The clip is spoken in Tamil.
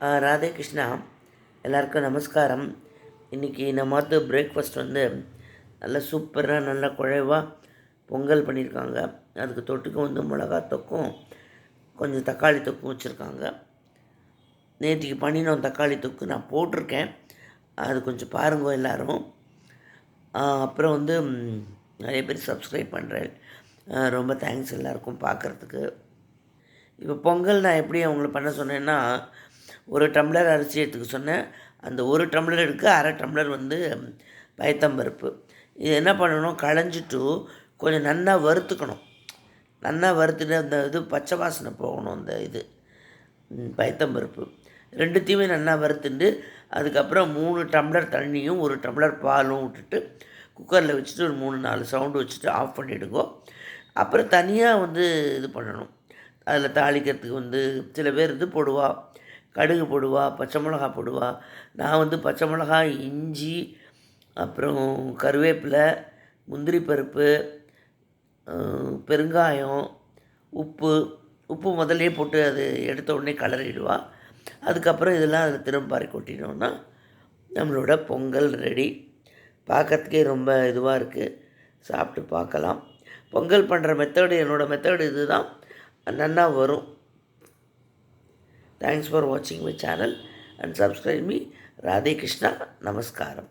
ராதே கிருஷ்ணா. எல்லாருக்கும் நமஸ்காரம். இன்றைக்கி நம்ம பிரேக்ஃபாஸ்ட் நல்ல சூப்பராக நல்ல குழைவாக பொங்கல் பண்ணியிருக்காங்க. அதுக்கு தொட்டுக்க மிளகா தொக்கும் கொஞ்சம் தக்காளி தொக்கும் வச்சுருக்காங்க. நேற்றுக்கு பண்ணினோம் தக்காளி தொக்கு நான் போட்டிருக்கேன், அது கொஞ்சம் பாருங்க எல்லோரும். அப்புறம் நிறைய பேர் சப்ஸ்கிரைப் பண்ணுறேன், ரொம்ப தேங்க்ஸ் எல்லாருக்கும் பார்க்குறதுக்கு. இப்போ பொங்கல் நான் எப்படி அவங்கள பண்ண சொன்னேன்னா, ஒரு டம்ளர் அரிசி எடுத்துக்க சொன்னேன். அந்த ஒரு டம்ளர் எடுக்க அரை டம்ளர் பயத்தம்பருப்பு. இது என்ன பண்ணணும், களைஞ்சிட்டு கொஞ்சம் நல்லா வறுத்துக்கணும். நல்லா வறுத்துட்டு அந்த இது பச்சை வாசனை போகணும். அந்த இது பயத்தம்பருப்பு ரெண்டுத்தையுமே நல்லா வறுத்துட்டு அதுக்கப்புறம் 3 டம்ளர் தண்ணியும் 1 டம்ளர் பாலும் விட்டுட்டு குக்கரில் வச்சுட்டு ஒரு 3-4 சவுண்டு வச்சுட்டு ஆஃப் பண்ணிவிடுங்கோ. அப்புறம் தனியாக இது பண்ணணும். அதில் தாளிக்கிறதுக்கு சில பேர் இது போடுவா, கடுகு போடுவா, பச்சை மிளகா போடுவா. நான் பச்சை மிளகா, இஞ்சி, அப்புறம் கருவேப்பிலை, முந்திரி பருப்பு, பெருங்காயம், உப்பு முதல்லே போட்டு அது எடுத்த உடனே கலரிடுவா. அதுக்கப்புறம் இதெல்லாம் அதில் திரும்ப கொட்டினோன்னா நம்மளோட பொங்கல் ரெடி. பார்க்கறதுக்கே ரொம்ப இதுவாக இருக்குது, சாப்பிட்டு பார்க்கலாம். பொங்கல் பண்ணுற என்னோடய மெத்தடு இது தான், நல்லா வரும். Thanks for watching my channel and subscribe me. Radhe Krishna. Namaskaram.